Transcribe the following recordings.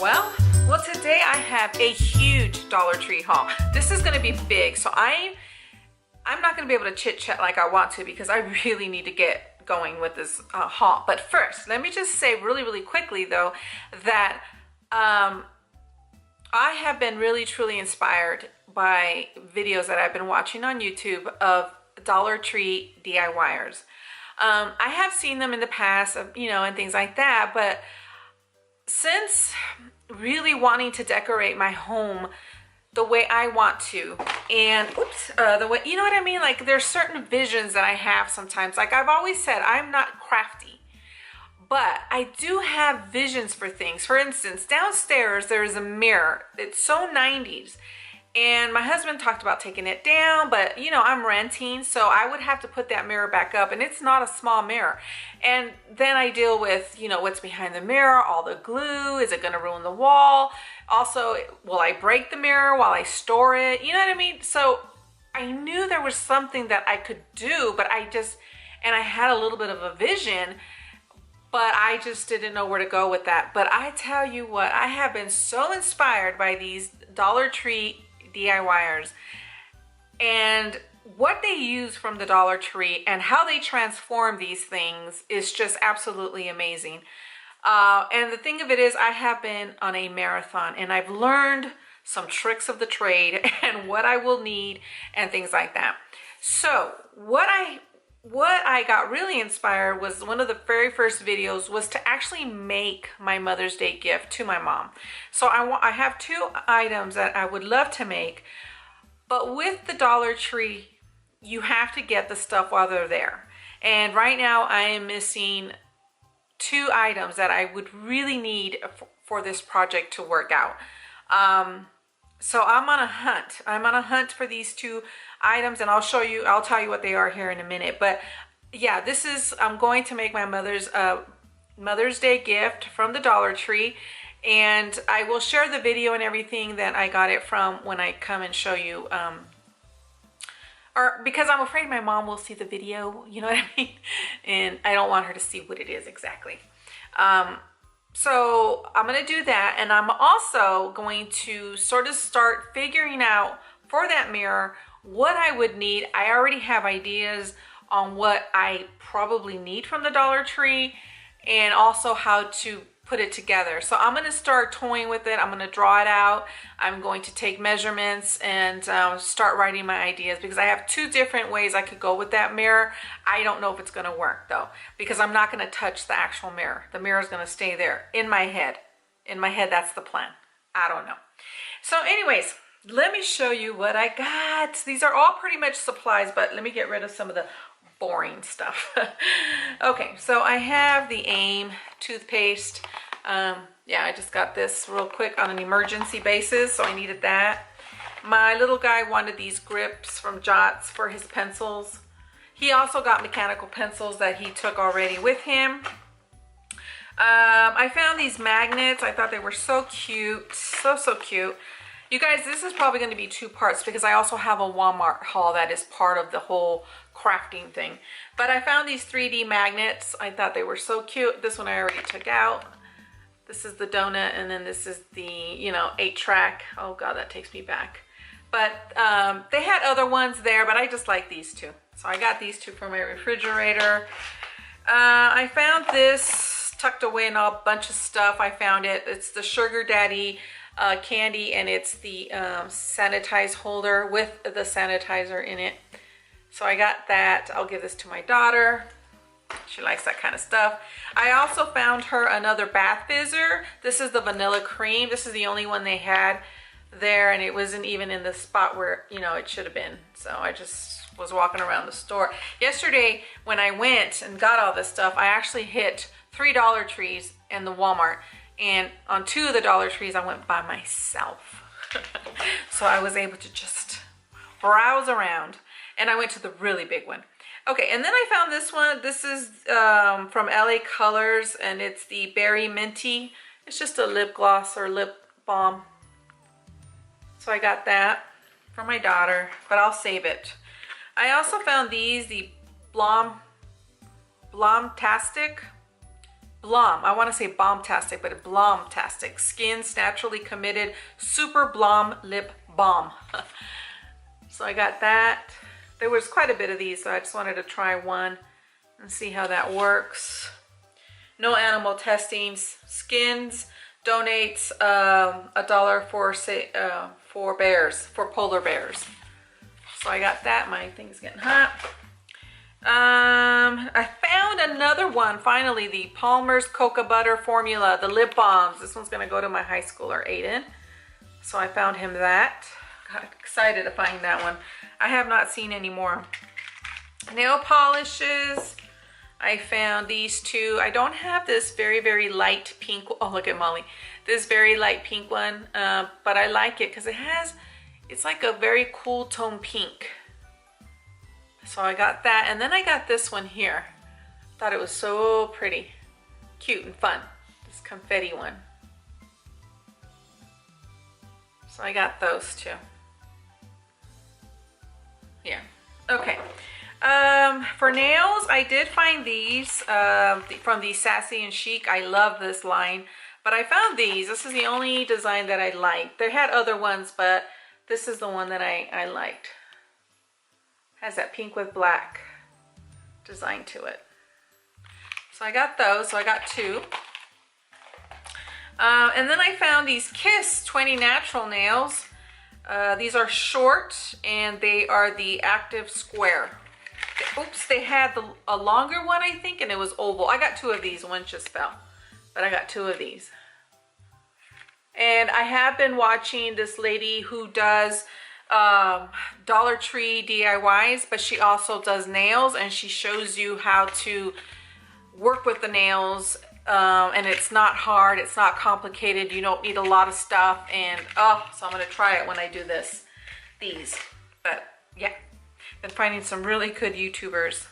Well, today I have a huge Dollar Tree haul. This is going to be big, so I'm not going to be able to chit chat like I want to because I really need to get going with this haul. But first, let me just say really quickly though that I have been really truly inspired by videos that I've been watching on YouTube of Dollar Tree DIYers. I have seen them in the past, and things like that, but since really wanting to decorate my home the way I want to, and the way, you know what I mean? Like there's certain visions that I have sometimes. Like I've always said, I'm not crafty, but I do have visions for things. For instance, downstairs there is a mirror. It's so 90s. And my husband talked about taking it down, but I'm renting, so I would have to put that mirror back up, and it's not a small mirror. And then I deal with, what's behind the mirror, all the glue, is it gonna ruin the wall? Also, will I break the mirror while I store it? You know what I mean? So I knew there was something that I could do, but I had a little bit of a vision, but I just didn't know where to go with that. But I tell you what, I have been so inspired by these Dollar Tree DIYers and what they use from the Dollar Tree and how they transform these things is just absolutely amazing. And the thing of it is, I have been on a marathon and I've learned some tricks of the trade and what I will need and things like that. So what I got really inspired was one of the very first videos was to actually make my Mother's Day gift to my mom. So I have two items that I would love to make, but with the Dollar Tree, you have to get the stuff while they're there. And right now I am missing two items that I would really need for this project to work out. So I'm on a hunt. I'm on a hunt for these two items, and I'll tell you what they are here in a minute. But yeah, I'm going to make my Mother's Day gift from the Dollar Tree, and I will share the video and everything that I got it from when I come and show you, or because I'm afraid my mom will see the video, you know what I mean? And I don't want her to see what it is exactly. So I'm going to do that, and I'm also going to sort of start figuring out for that mirror what I would need. I already have ideas on what I probably need from the Dollar Tree and also how to put it together. So I'm going to start toying with it. I'm going to draw it out. I'm going to take measurements and start writing my ideas because I have two different ways I could go with that mirror. I don't know if it's going to work though, because I'm not going to touch the actual mirror. The mirror is going to stay there in my head. In my head, that's the plan. I don't know. So anyways, let me show you what I got. These are all pretty much supplies, but let me get rid of some of the boring stuff. Okay, so I have the AIM toothpaste. Yeah, I just got this real quick on an emergency basis, so I needed that. My little guy wanted these grips from Jots for his pencils. He also got mechanical pencils that he took already with him. I found these magnets. I thought they were so cute, so cute. You guys, this is probably going to be two parts because I also have a Walmart haul that is part of the whole crafting thing. But I found these 3D magnets. I thought they were so cute. This one I already took out. This is the donut, and then this is the, 8-track. Oh God, that takes me back. But they had other ones there, but I just like these two. So I got these two for my refrigerator. I found this tucked away in a bunch of stuff. I found it. It's the Sugar Daddy candy, and it's the sanitize holder with the sanitizer in it. So I got that. I'll give this to my daughter. She likes that kind of stuff. I also found her another bath fizzer. This is the vanilla cream. This is the only one they had there, and it wasn't even in the spot where it should have been. So I just was walking around the store yesterday when I went and got all this stuff. I actually hit 3 Dollar Trees and the Walmart. And on 2 of the Dollar Trees, I went by myself. So I was able to just browse around. And I went to the really big one. Okay, and then I found this one. This is from LA Colors, and it's the Berry Minty. It's just a lip gloss or lip balm. So I got that for my daughter, but I'll save it. I also found these, the Blomtastic. Blom. I want to say Balmtastic, but it's Blomtastic. Skins Naturally Committed Super Blom Lip Balm. So I got that. There was quite a bit of these, so I just wanted to try one and see how that works. No animal testing. Skins donates $1 for bears, for polar bears. So I got that. My thing's getting hot. I found another one, finally, the Palmer's Cocoa Butter Formula, the lip balms. This one's gonna go to my high schooler, Aiden. So I found him that. Got excited to find that one. I have not seen any more. Nail polishes. I found these two. I don't have this very, very light pink. Oh, look at Molly. This very light pink one, but I like it because it's like a very cool tone pink. So I got that, and then I got this one here. Thought it was so pretty, cute and fun. This confetti one. So I got those two. Yeah. Okay. For nails, I did find these from the Sassy and Chic. I love this line, but I found these. This is the only design that I liked. They had other ones, but this is the one that I liked. Has that pink with black design to it. So I got those. So I got two. And then I found these Kiss 20 Natural Nails. These are short, and they are the active square. Oops, they had a longer one, I think, and it was oval. I got two of these. One just fell, but I got two of these. And I have been watching this lady who does Dollar Tree DIYs, but she also does nails, and she shows you how to work with the nails, and it's not hard, it's not complicated, you don't need a lot of stuff, and so I'm gonna try it when I do these. But yeah, been finding some really good YouTubers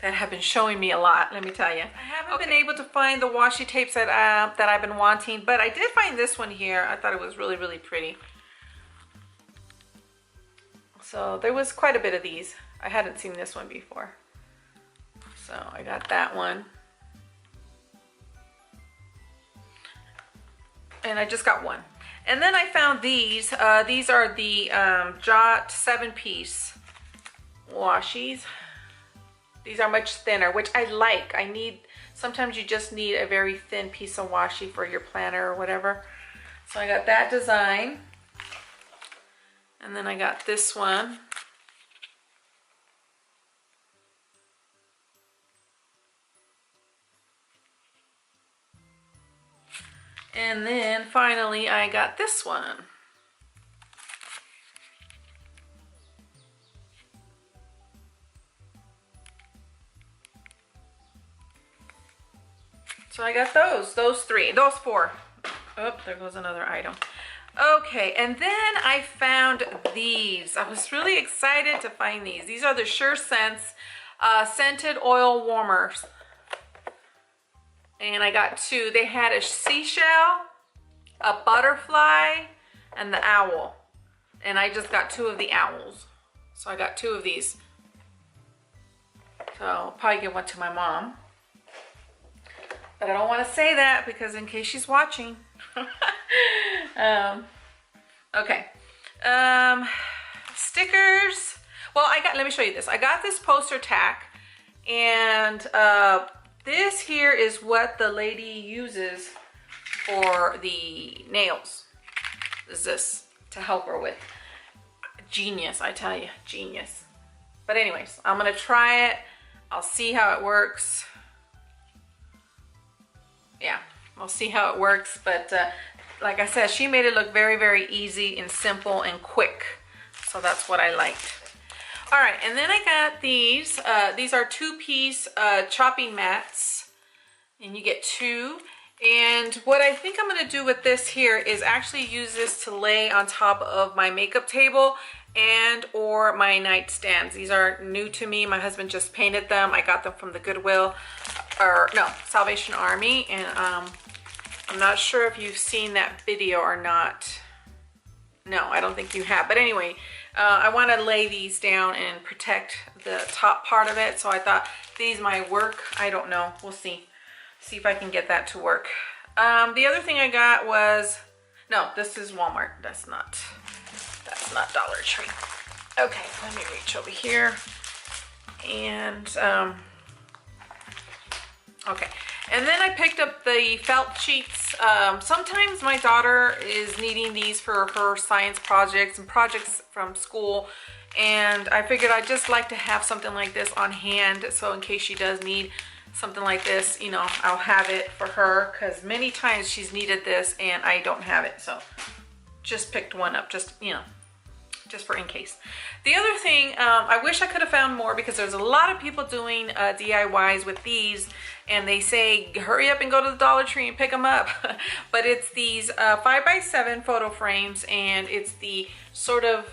that have been showing me a lot, let me tell you. I haven't been able to find the washi tapes that I've been wanting, but I did find this one here. I thought it was really, really pretty. So there was quite a bit of these. I hadn't seen this one before. So I got that one. And I just got one. And then I found these. These are the Jot 7-piece washies. These are much thinner, which I like. Sometimes you just need a very thin piece of washi for your planner or whatever. So I got that design. And then I got this one. And then finally I got this one. So I got those four. Oh, there goes another item. Okay, and then I found these. I was really excited to find these. These are the Sure Scents scented oil warmers. And I got two. They had a seashell, a butterfly, and the owl. And I just got two of the owls. So I got two of these. So I'll probably give one to my mom. But I don't want to say that because in case she's watching. Okay. Stickers. Well, let me show you this. I got this poster tack, and this here is what the lady uses for the nails. Is this to help her with. Genius, I tell you, genius. But anyways, I'm gonna try it. I'll see how it works. Yeah, we'll see how it works, but like I said, she made it look very, very easy and simple and quick. So that's what I liked. All right, and then I got these. These are 2-piece chopping mats, and you get 2. And what I think I'm gonna do with this here is actually use this to lay on top of my makeup table and or my nightstands. These are new to me. My husband just painted them. I got them from the Goodwill, or no, Salvation Army, and I'm not sure if you've seen that video or not. No, I don't think you have. But anyway, I want to lay these down and protect the top part of it. So I thought these might work. I don't know. We'll see. see if I can get that to work. The other thing I got was, no, this is Walmart. That's not Dollar Tree. Okay, let me reach over here. And, okay. And then I picked up the felt sheets. Sometimes my daughter is needing these for her science projects and projects from school. And I figured I'd just like to have something like this on hand. So in case she does need something like this, you know, I'll have it for her. Because many times she's needed this and I don't have it. So just picked one up, just, you know, just for in case. The other thing, I wish I could have found more because there's a lot of people doing DIYs with these, and they say hurry up and go to the Dollar Tree and pick them up. But it's these 5x7 photo frames, and it's the sort of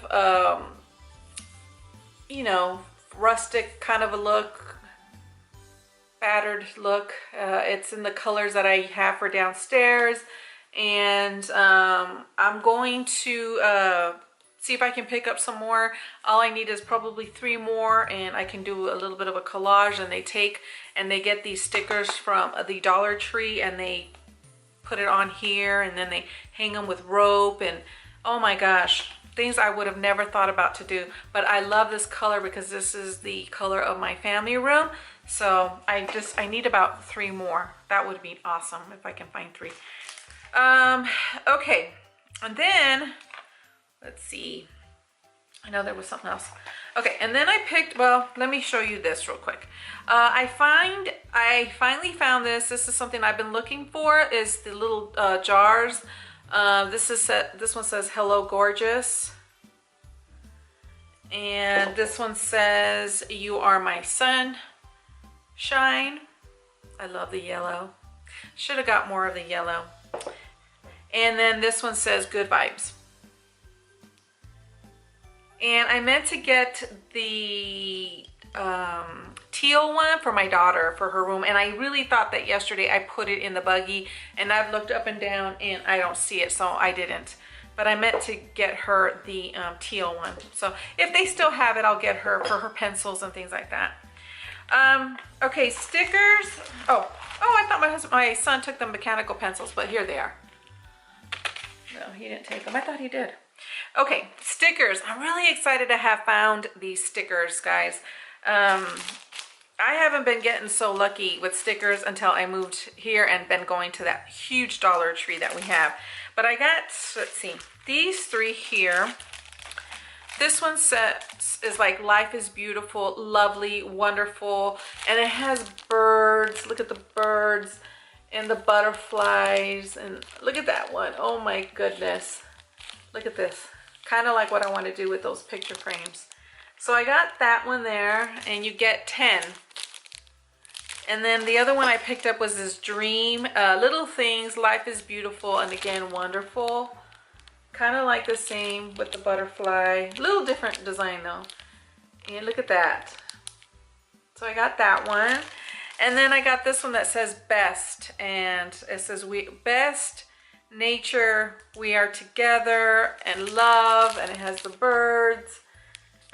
you know, rustic kind of a look, battered look. It's in the colors that I have for downstairs, and I'm going to see if I can pick up some more. All I need is probably 3 more, and I can do a little bit of a collage. And they get these stickers from the Dollar Tree, and they put it on here, and then they hang them with rope, and oh my gosh, things I would have never thought about to do. But I love this color because this is the color of my family room. So I need about 3 more. That would be awesome if I can find 3. Okay, and then let's see. I know there was something else. Okay, and then I picked, well, let me show you this real quick. I finally found this. This is something I've been looking for, is the little jars. This one says Hello Gorgeous. And this one says You Are My Sunshine. I love the yellow. Should have got more of the yellow. And then this one says Good Vibes. And I meant to get the teal one for my daughter for her room, and I really thought that yesterday I put it in the buggy, and I've looked up and down and I don't see it, so I didn't. But I meant to get her the teal one. So if they still have it, I'll get her for her pencils and things like that. Okay, stickers. Oh, I thought my son took the mechanical pencils, but here they are. No, he didn't take them. I thought he did. Okay, stickers. I'm really excited to have found these stickers, guys. I haven't been getting so lucky with stickers until I moved here and been going to that huge Dollar Tree that we have. But I got, let's see, these 3 here. This one is like Life is Beautiful, Lovely, Wonderful, and it has birds. Look at the birds and the butterflies, and look at that one. Oh my goodness. Look at this. Kind of like what I want to do with those picture frames. So I got that one there, and you get 10. And then the other one I picked up was this Dream. Little Things, Life is Beautiful, and again, Wonderful. Kind of like the same with the butterfly. A little different design though. And look at that. So I got that one. And then I got this one that says Best. And it says Best, Nature, We Are Together, and Love. And it has the birds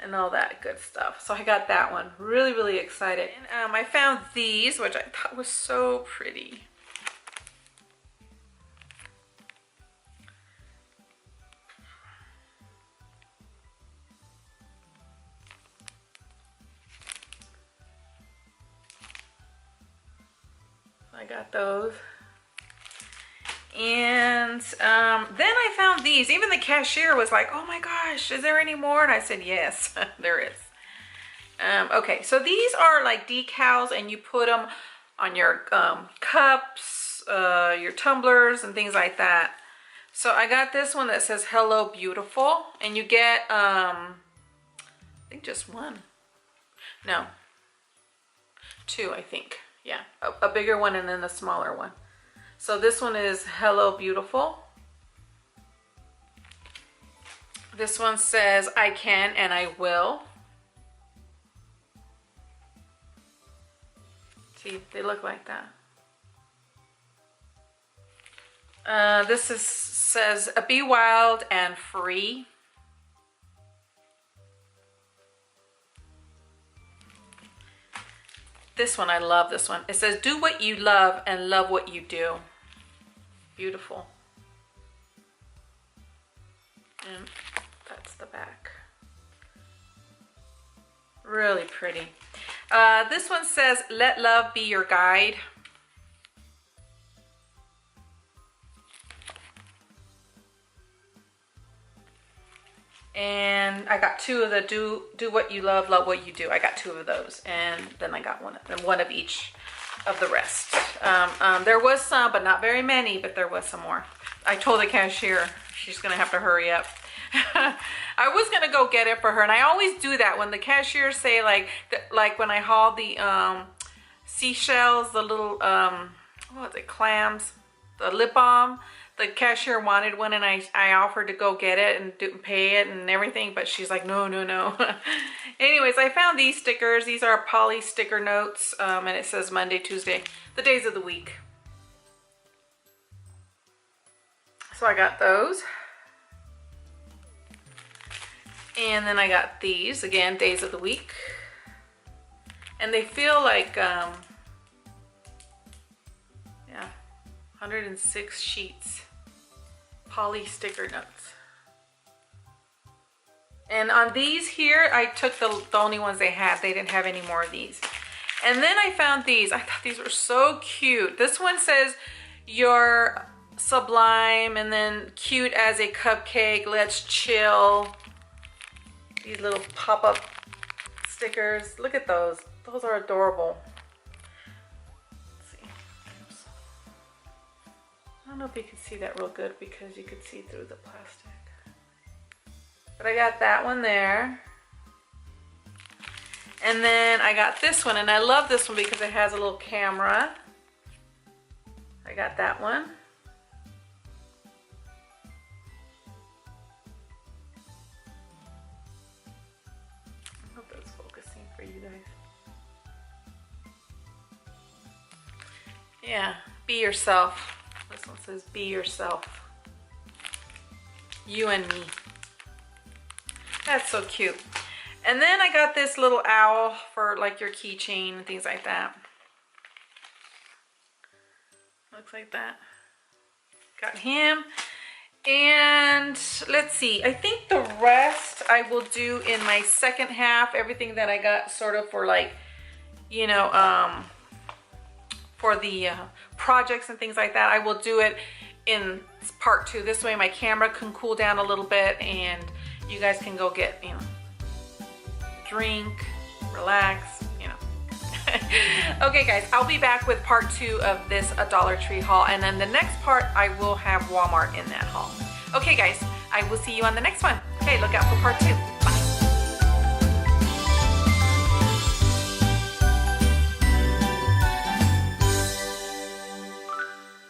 and all that good stuff. So I got that one. Really, really excited. And I found these, which I thought was so pretty. I got those. And then I found these. Even the cashier was like, oh my gosh, is there any more? And I said, yes, there is. Okay, so these are like decals, and you put them on your cups, your tumblers, and things like that. So I got this one that says Hello Beautiful, and you get, I think just one. No, 2, I think. Yeah, a bigger one and then a smaller one. So this one is Hello Beautiful. This one says I Can and I Will. See, they look like that. This says Be Wild and Free. This one, I love this one. It says, do what you love and love what you do. Beautiful. And that's the back. Really pretty. This one says, let love be your guide. And I got two of the do what you love what you do. I got two of those, and then I got one of each of the rest. There was some, but not very many, but there was some more. I told the cashier she's gonna have to hurry up. I was gonna go get it for her, and I always do that when the cashiers say like when I haul the seashells, the little what was it, clams, the lip balm. The cashier wanted one, and I offered to go get it and pay it and everything, but she's like, no. Anyways, I found these stickers. These are Poly sticker notes, and it says Monday, Tuesday, the days of the week. So I got those. And then I got these, again, days of the week. And they feel like, yeah, 106 sheets. Poly sticker notes. And on these here, I took the only ones they had. They didn't have any more of these. And then I found these. I thought these were so cute. This one says, you're sublime, and then cute as a cupcake, let's chill. These little pop-up stickers. Look at those. Those are adorable. I don't know if you can see that real good because you could see through the plastic. But I got that one there. And then I got this one, and I love this one because it has a little camera. I got that one. I hope that's focusing for you guys. Yeah, be yourself. This one says, be yourself. You and me. That's so cute. And then I got this little owl for like your keychain and things like that. Looks like that. Got him. And let's see. I think the rest I will do in my second half. Everything that I got sort of for like, you know, for the projects and things like that, I will do it in part 2. This way my camera can cool down a little bit and you guys can go get, you know, drink, relax, you know. Okay guys, I'll be back with part 2 of this Dollar Tree haul, and then the next part I will have Walmart in that haul. Okay guys, I will see you on the next one. Okay, look out for part 2.